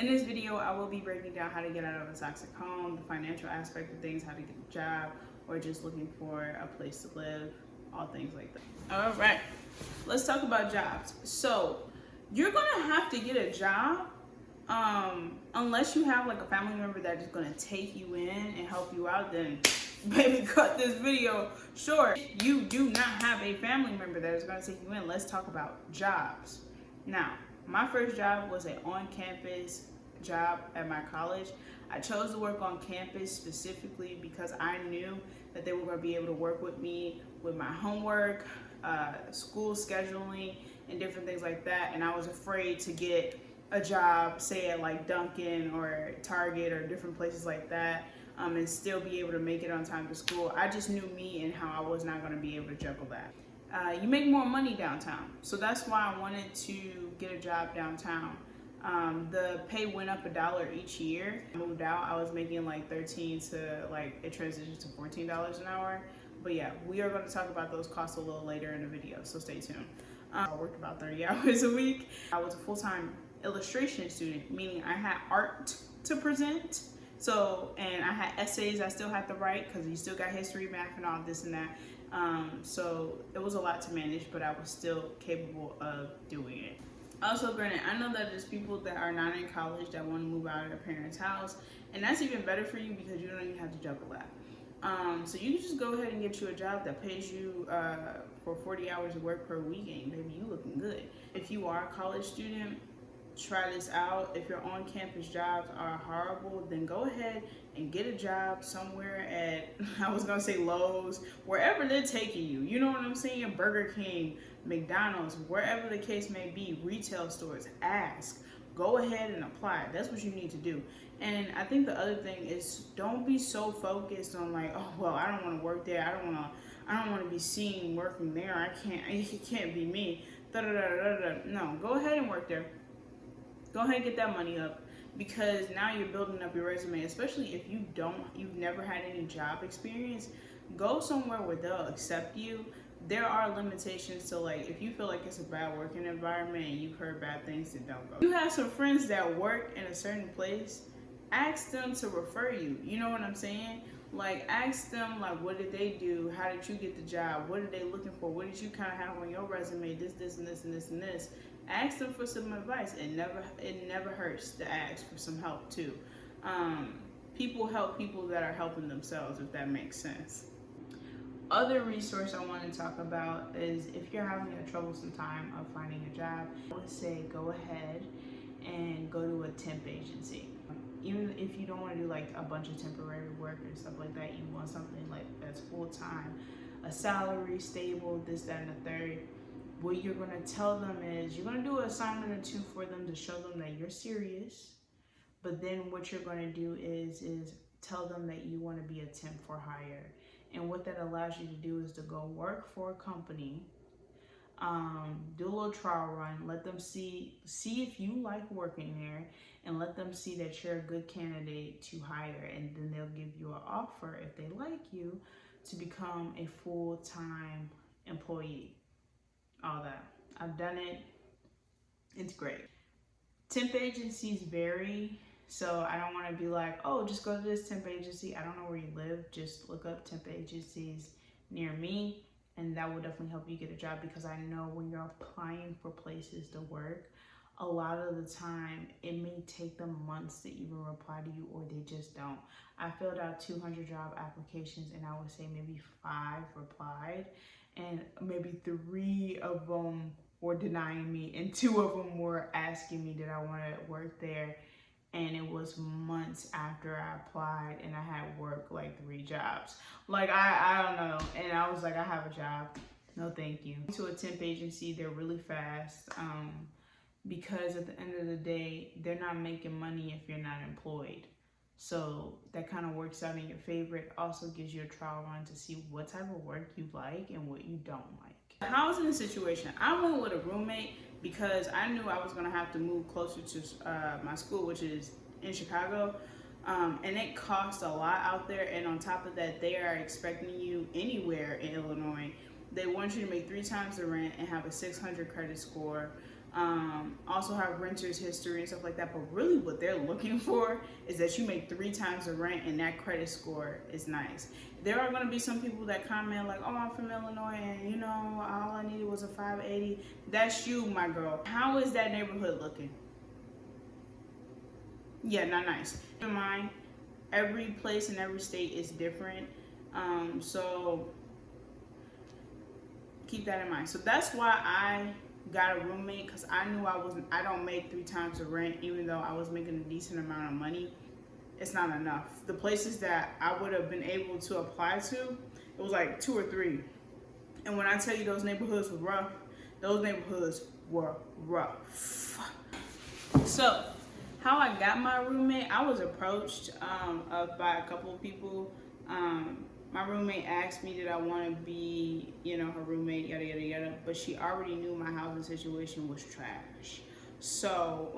In this video, I will be breaking down how to get out of a toxic home, the financial aspect of things, how to get a job, or just looking for a place to live, all things like that. All right, let's talk about jobs. So you're gonna have to get a job unless you have like a family member that is gonna take you in and help you out. Then baby, cut this video short. If you do not have a family member that is gonna take you in, let's talk about jobs. Now, my first job was an on-campus job at my college. I chose to work on campus specifically because I knew that they were going to be able to work with me with my homework, school scheduling, and different things like that. And I was afraid to get a job, say at like Dunkin' or Target or different places like that, and still be able to make it on time to school. I just knew me and how I was not going to be able to juggle that. You make more money downtown, so that's why I wanted to get a job downtown. The pay went up $1 each year. I moved out, I was making like 13 to like it transitioned to $14 an hour. But yeah, we are going to talk about those costs a little later in the video, so stay tuned. I worked about 30 hours a week. I was a full-time illustration student, meaning I had art to present. So, and I had essays I still had to write because you still got history, math, and all this and that. So it was a lot to manage, but I was still capable of doing it. Also, granted, I know that there's people that are not in college that want to move out of their parents' house, and that's even better for you because you don't even have to juggle that. So you can just go ahead and get you a job that pays you for 40 hours of work per week, and baby, you looking good. If you are a college student, try this out. If your on-campus jobs are horrible, then go ahead and get a job somewhere at, I was gonna say Lowe's, wherever they're taking you. You know what I'm saying? Burger King, McDonald's, wherever the case may be, retail stores, ask. Go ahead and apply. That's what you need to do. And I think the other thing is don't be so focused on like, oh, well, I don't wanna work there. I don't wanna be seen working there. It can't be me. No, go ahead and work there. Go ahead and get that money up, because now you're building up your resume, especially if you've never had any job experience. Go somewhere where they'll accept you. There are limitations to, like, if you feel like it's a bad working environment and you've heard bad things, then don't go. If you have some friends that work in a certain place, ask them to refer you. You know what I'm saying? Like, ask them, like, what did they do? How did you get the job? What are they looking for? What did you kind of have on your resume? This, and this, and this, and this. Ask them for some advice. It never hurts to ask for some help too. People help people that are helping themselves, if that makes sense. Other resource I want to talk about is if you're having a troublesome time of finding a job, I would say go ahead and go to a temp agency. Even if you don't want to do like a bunch of temporary work and stuff like that, you want something like that's full-time, a salary, stable, this, that, and the third. What you're going to tell them is you're going to do an assignment or two for them to show them that you're serious. But then what you're going to do is tell them that you want to be a temp for hire. And what that allows you to do is to go work for a company, do a little trial run, let them see if you like working there, and let them see that you're a good candidate to hire. And then they'll give you an offer, if they like you, to become a full-time employee. All that. I've done it. It's great. Temp agencies vary, so I don't want to be like, oh, just go to this temp agency. I don't know where you live. Just look up temp agencies near me, and that will definitely help you get a job, because I know when you're applying for places to work, a lot of the time it may take them months to even reply to you, or they just don't. I filled out 200 job applications, and I would say maybe 5 replied. And maybe 3 of them were denying me, and 2 of them were asking me did I want to work there. And it was months after I applied, and I had worked like 3 jobs. Like, I don't know. And I was like, I have a job. No, thank you. To a temp agency, they're really fast, because at the end of the day, they're not making money if you're not employed. So that kind of works out in your favor. It also gives you a trial run to see what type of work you like and what you don't like. Housing situation. I went with a roommate because I knew I was going to have to move closer to my school, which is in Chicago. And it costs a lot out there. And on top of that, they are expecting you anywhere in Illinois. They want you to make 3 times the rent and have a 600 credit score. Also have renters history and stuff like that. But really what they're looking for is that you make 3 times the rent and that credit score is nice. There are going to be some people that comment like, oh, I'm from Illinois and you know, all I needed was a 580. That's you, my girl. How is that neighborhood looking? Yeah, not nice. Keep in mind, every place in every state is different. So keep that in mind. So that's why I got a roommate, because I knew I don't make 3 times the rent, even though I was making a decent amount of money. It's not enough. The places that I would have been able to apply to, it was like 2 or 3. And when I tell you those neighborhoods were rough, those neighborhoods were rough. So how I got my roommate, I was approached by a couple of people. My roommate asked me did I want to be, you know, her roommate, yada, yada, yada. But she already knew my housing situation was trash. So,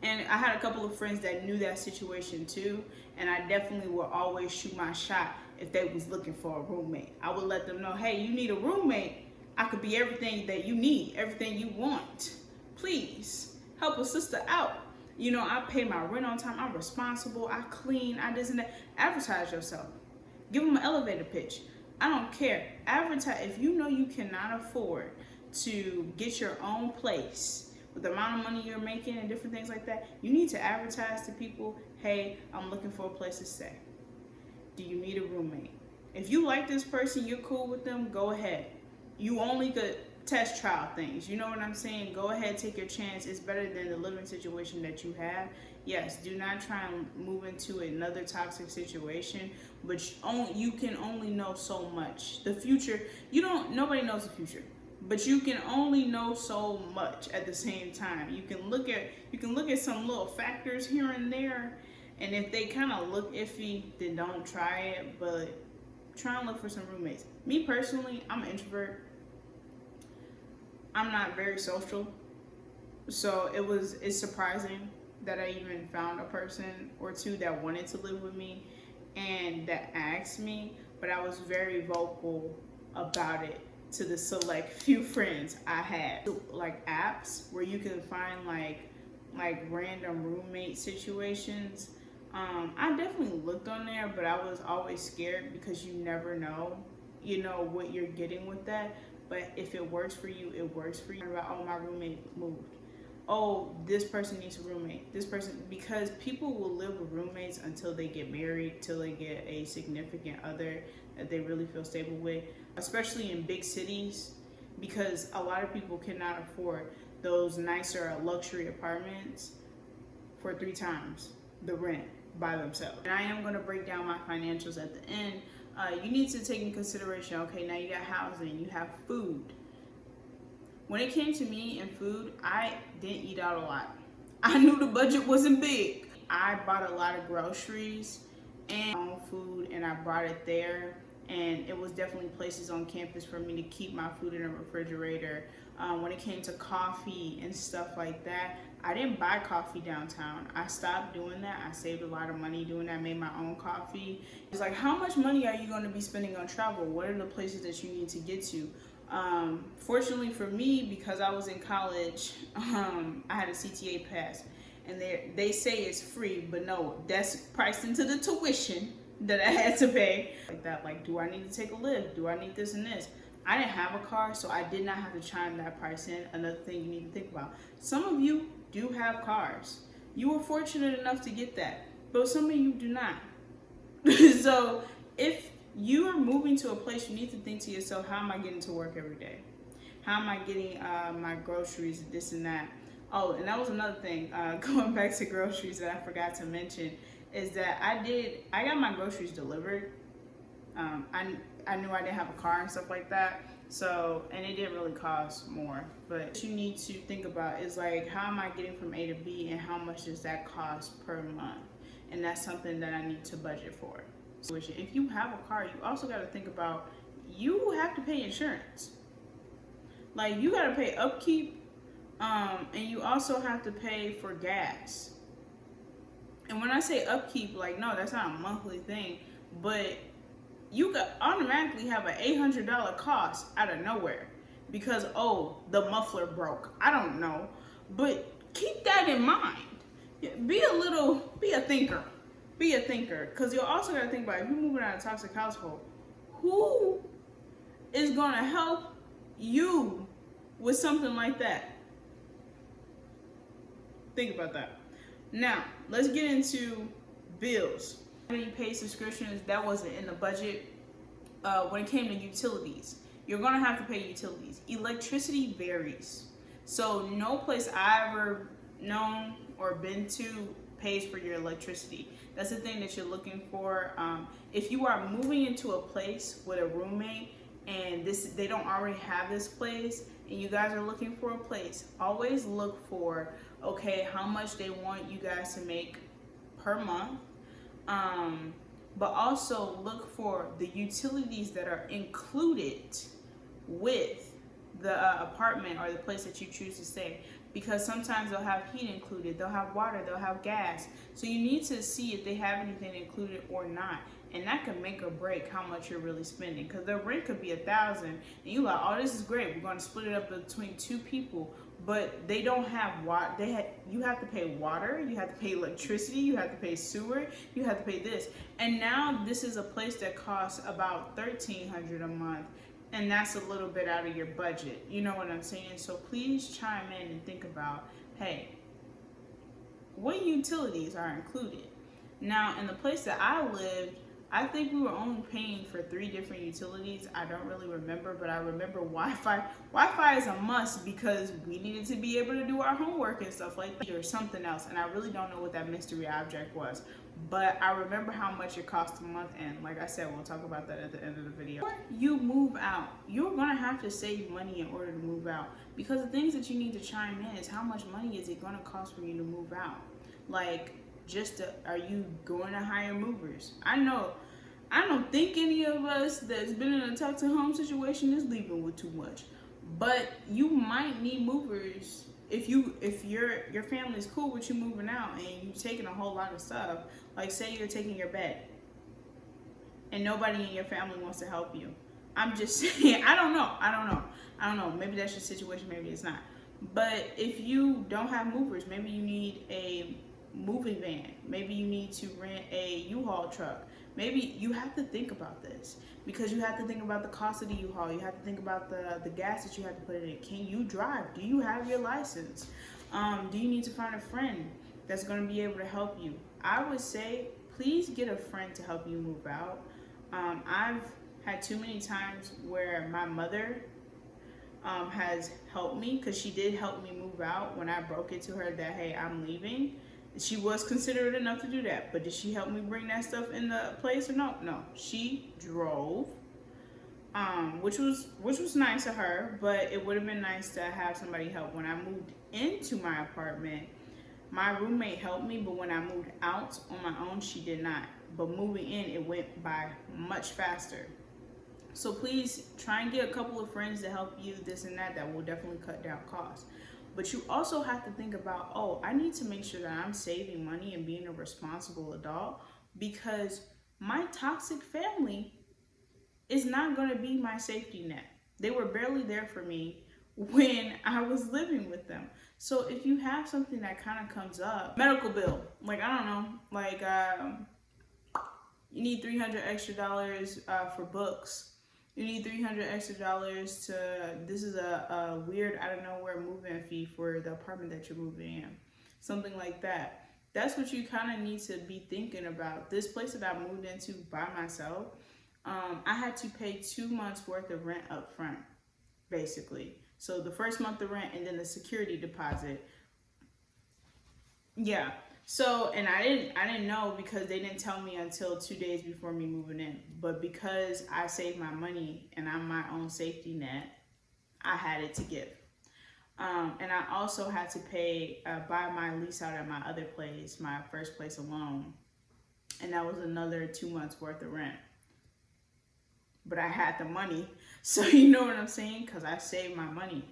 and I had a couple of friends that knew that situation too. And I definitely would always shoot my shot if they was looking for a roommate. I would let them know, hey, you need a roommate. I could be everything that you need, everything you want. Please help a sister out. You know, I pay my rent on time. I'm responsible. I clean. I this and that. Advertise yourself. Give them an elevator pitch. I don't care. Advertise. If you know you cannot afford to get your own place with the amount of money you're making and different things like that, you need to advertise to people, hey, I'm looking for a place to stay. Do you need a roommate? If you like this person, you're cool with them, go ahead. You only could test trial things. You know what I'm saying? Go ahead, take your chance. It's better than the living situation that you have. Yes, do not try and move into another toxic situation, but you can only know so much. The future, nobody knows the future, but you can only know so much at the same time. You can look at some little factors here and there, and if they kind of look iffy, then don't try it, but try and look for some roommates. Me personally, I'm an introvert. I'm not very social, so it's surprising that I even found a person or two that wanted to live with me and that asked me, but I was very vocal about it to the select few friends I had. Like apps where you can find like random roommate situations. I definitely looked on there, but I was always scared because you never know, what you're getting with that. But if it works for you, it works for you. Oh, my roommate moved. Oh, this person needs a roommate. This person, because people will live with roommates until they get married, till they get a significant other that they really feel stable with, especially in big cities, because a lot of people cannot afford those nicer luxury apartments for 3 times the rent by themselves. And I am going to break down my financials at the end. You need to take in consideration, okay, now you got housing, you have food. When it came to me and food, I didn't eat out a lot. I knew the budget wasn't big. I bought a lot of groceries and my own food, and I brought it there. And it was definitely places on campus for me to keep my food in a refrigerator. When it came to coffee and stuff like that, I didn't buy coffee downtown. I stopped doing that. I saved a lot of money doing that, made my own coffee. It's like, how much money are you going to be spending on travel? What are the places that you need to get to? Fortunately for me, because I was in college, I had a CTA pass. And they say it's free, but no, that's priced into the tuition that I had to pay. Like, do I need to take a lift? Do I need this and this? I didn't have a car, so I did not have to chime that price in. Another thing you need to think about. Some of you do have cars. You were fortunate enough to get that, but some of you do not. So if you are moving to a place, you need to think to yourself, how am I getting to work every day? How am I getting my groceries, this and that? Oh, and that was another thing, going back to groceries that I forgot to mention, is that I got my groceries delivered. I knew I didn't have a car and stuff like that, so, and it didn't really cost more. But what you need to think about is like, how am I getting from A to B, and how much does that cost per month? And that's something that I need to budget for. So if you have a car, you also got to think about, you have to pay insurance. Like, you got to pay upkeep, and you also have to pay for gas. And when I say upkeep, like, no, that's not a monthly thing, but you could automatically have an $800 cost out of nowhere. because, oh, the muffler broke. I don't know. But keep that in mind. Be a thinker. Be a thinker. Because you'll also got to think about, if you're moving out of a toxic household, who is going to help you with something like that? Think about that. Now, let's get into bills. When you pay subscriptions, that wasn't in the budget. When it came to utilities, you're going to have to pay utilities. Electricity varies. So no place I ever known or been to pays for your electricity. That's the thing that you're looking for. If you are moving into a place with a roommate and they don't already have this place and you guys are looking for a place, always look for, okay, how much they want you guys to make per month. But also look for the utilities that are included with the apartment or the place that you choose to stay, because sometimes they'll have heat included, they'll have water, they'll have gas. So you need to see if they have anything included or not, and that can make or break how much you're really spending. Because the rent could be $1,000 and you like, oh, this is great, we're going to split it up between 2 people, but they don't have water. You have to pay water, you have to pay electricity, you have to pay sewer, you have to pay this, and now this is a place that costs about $1,300 a month. And that's a little bit out of your budget. You know what I'm saying? So please chime in and think about, hey, what utilities are included? Now, in the place that I lived, I think we were only paying for 3 different utilities. I don't really remember, but I remember Wi-Fi. Wi-Fi is a must because we needed to be able to do our homework and stuff like that, or something else. And I really don't know what that mystery object was. But I remember how much it cost a month, and like I said, we'll talk about that at the end of the video. Before you move out, you're gonna have to save money in order to move out, because the things that you need to chime in is how much money is it gonna cost for you to move out. Like, are you going to hire movers? I don't think any of us that's been in a toxic home situation is leaving with too much, but you might need movers. If your family's cool with you moving out and you taking a whole lot of stuff, like say you're taking your bed and nobody in your family wants to help you. I'm just saying, I don't know. Maybe that's your situation, maybe it's not. But if you don't have movers, maybe you need a moving van. Maybe you need to rent a U-Haul truck. Maybe you have to think about this, because you have to think about the cost of the U-Haul. You have to think about the gas that you have to put in it. Can you drive? Do you have your license? Do you need to find a friend that's going to be able to help you? I would say, please get a friend to help you move out. I've had too many times where my mother has helped me, because she did help me move out when I broke it to her that, hey, I'm leaving. She was considerate enough to do that, but did she help me bring that stuff in the place or no? No, she drove, which was nice of her, but it would have been nice to have somebody help. When I moved into my apartment, my roommate helped me, but when I moved out on my own, she did not. But moving in, it went by much faster. So please try and get a couple of friends to help you, this and that. That will definitely cut down costs. But you also have to think about, oh, I need to make sure that I'm saving money and being a responsible adult, because my toxic family is not going to be my safety net. They were barely there for me when I was living with them. So if you have something that kind of comes up, medical bill, like, I don't know, like you need $300 extra for books. You need $300 extra to, this is a weird out of nowhere move-in fee for the apartment that you're moving in. Something like that. That's what you kind of need to be thinking about. This place that I moved into by myself, I had to pay 2 months worth of rent up front, basically. So the first month of rent and then the security deposit. Yeah. So, and I didn't know, because they didn't tell me until 2 days before me moving in. But because I saved my money and I'm my own safety net, I had it to give. And I also had to buy my lease out at my other place, my first place alone. And that was another 2 months worth of rent. But I had the money. So you know what I'm saying? Because I saved my money.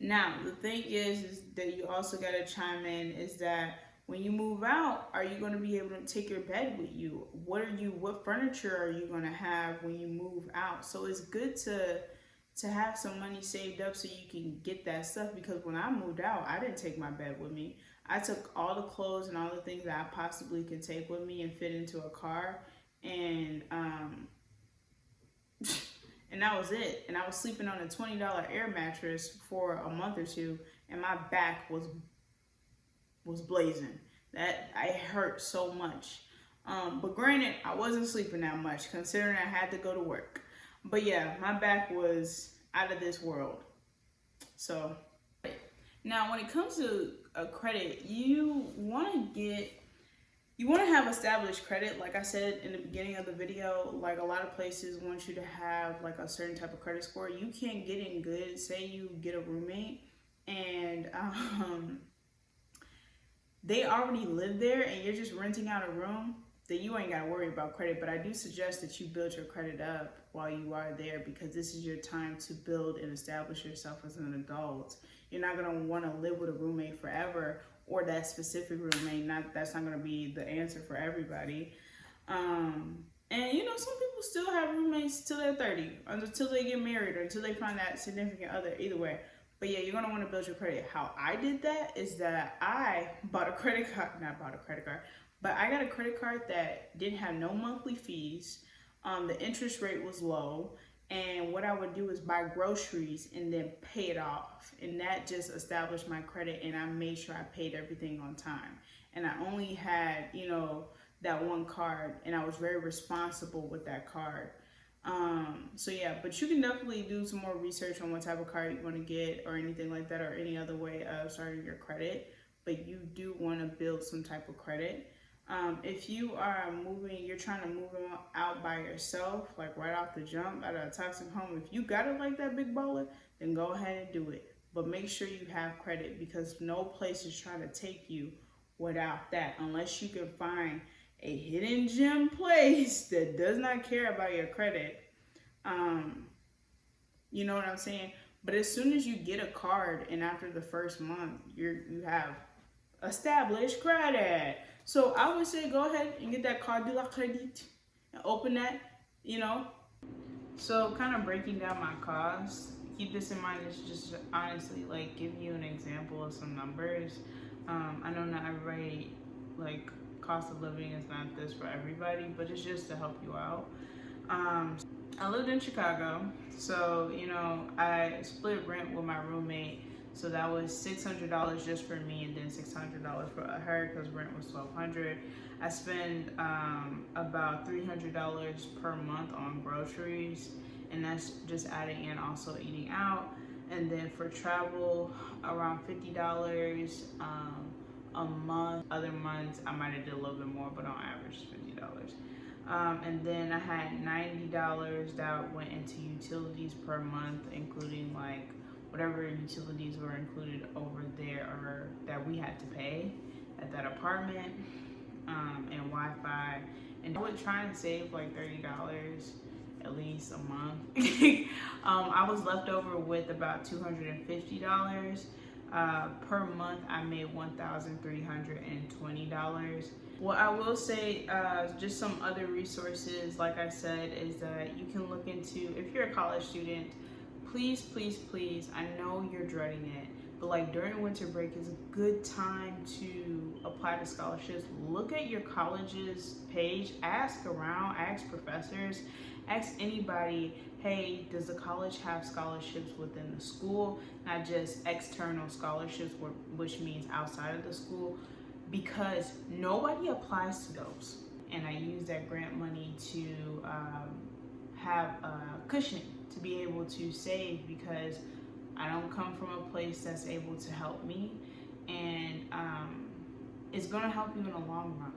Now, the thing is that you also got to chime in is that when you move out, are you going to be able to take your bed with you? What furniture are you going to have when you move out? So it's good to to have some money saved up so you can get that stuff. Because when I moved out, I didn't take my bed with me. I took all the clothes and all the things that I possibly could take with me and fit into a car, and and that was it. And I was sleeping on a $20 air mattress for a month or two, and my back was blazing. That I hurt so much. But granted, I wasn't sleeping that much considering I had to go to work. But yeah, my back was out of this world. So now when it comes to a credit, you want to have established credit. Like I said in the beginning of the video, like a lot of places want you to have like a certain type of credit score. You can't get in good. Say you get a roommate and they already live there and you're just renting out a room, then you ain't got to worry about credit. But I do suggest that you build your credit up while you are there, because this is your time to build and establish yourself as an adult. You're not going to want to live with a roommate forever, or that specific roommate. That's not going to be the answer for everybody. And you know, some people still have roommates till they're 30, until they get married, or until they find that significant other. Either way. But yeah, you're going to want to build your credit. How I did that is that I bought a credit card, not bought a credit card, but I got a credit card that didn't have no monthly fees. The interest rate was low. And what I would do is buy groceries and then pay it off. And that just established my credit, and I made sure I paid everything on time. And I only had, you know, that one card, and I was very responsible with that card. So yeah, but you can definitely do some more research on what type of card you want to get, or anything like that, or any other way of starting your credit. But you do want to build some type of credit. If you are you're trying to move out by yourself, like right off the jump, out of a toxic home, if you got it like that, big baller, then go ahead and do it. But make sure you have credit, because no place is trying to take you without that, unless you can find a hidden gem place that does not care about your credit. You know what I'm saying? But as soon as you get a card and after the first month, you have established credit. So I would say go ahead and get that card de la credit and open that, you know. So kind of breaking down my costs, keep this in mind. It's just honestly like give you an example of some numbers. I know not everybody, like, cost of living is not this for everybody, but it's just to help you out. I lived in Chicago, so you know I split rent with my roommate. So that was $600 just for me, and then $600 for her, because rent was $1,200. I spend about $300 per month on groceries, and that's just adding in also eating out. And then for travel, around $50 a month. Other months I might have did a little bit more, but on average $50. And then I had $90 that went into utilities per month, including like whatever utilities were included over there or that we had to pay at that apartment, and Wi-Fi. And I would try and save like $30 at least a month. I was left over with about $250. Per month I made $1,320. What I will say, just some other resources, like I said, is that you can look into, if you're a college student, please, I know you're dreading it, but like during winter break is a good time to apply to scholarships. Look at your college's page, ask around, ask professors, ask anybody, hey, does the college have scholarships within the school, not just external scholarships, which means outside of the school, because nobody applies to those. And I use that grant money to have a cushion to be able to save, because I don't come from a place that's able to help me, and it's gonna help you in the long run.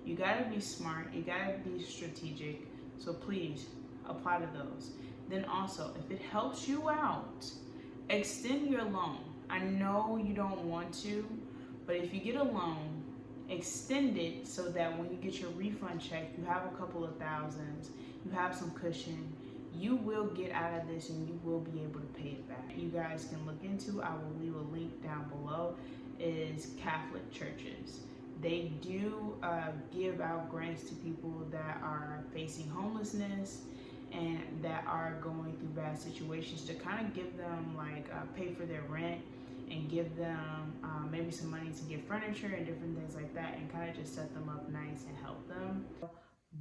You gotta be smart, you gotta be strategic, so please apply to those. Then also, if it helps you out, extend your loan. I know you don't want to, but if you get a loan, extend it so that when you get your refund check, you have a couple of thousands, you have some cushion. You will get out of this and you will be able to pay it back. You guys can look into, I will leave a link down below, is Catholic churches. They do give out grants to people that are facing homelessness, and that are going through bad situations, to kind of give them like pay for their rent and give them maybe some money to get furniture and different things like that, and kind of just set them up nice and help them.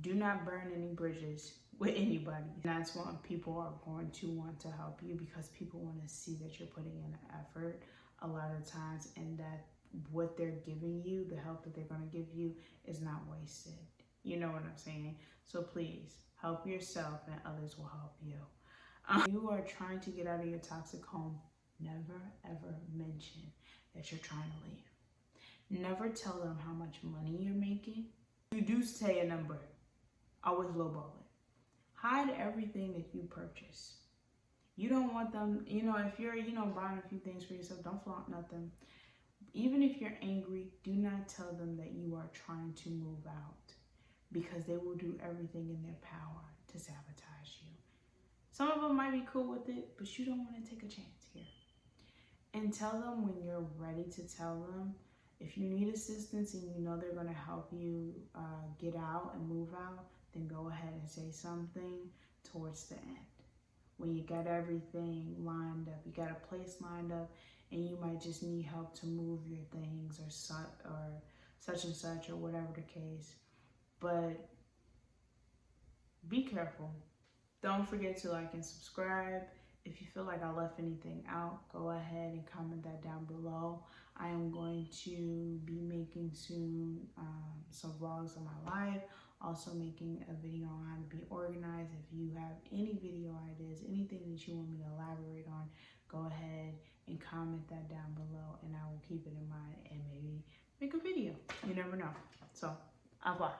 Do not burn any bridges with anybody. That's when people are going to want to help you, because people want to see that you're putting in an effort a lot of times, and that what they're giving you, the help that they're going to give you, is not wasted. You know what I'm saying? So please help yourself and others will help you. You are trying to get out of your toxic home, never ever mention that you're trying to leave. Never tell them how much money you're making. You do say a number, always lowball it. Hide everything that you purchase. You don't want them, if you're, buying a few things for yourself, don't flaunt nothing. Even if you're angry, do not tell them that you are trying to move out, because they will do everything in their power to sabotage you. Some of them might be cool with it, but you don't want to take a chance here. And tell them when you're ready to tell them. If you need assistance and you know they're going to help you get out and move out, then go ahead and say something towards the end. When you got everything lined up, you got a place lined up, and you might just need help to move your things or such and such or whatever the case. But be careful. Don't forget to like and subscribe. If you feel like I left anything out, go ahead and comment that down below. I am going to be making soon some vlogs of my life. Also making a video on how to be organized. If you have any video ideas, anything that you want me to elaborate on, go ahead and comment that down below, and I will keep it in mind and maybe make a video. You never know. So, au revoir.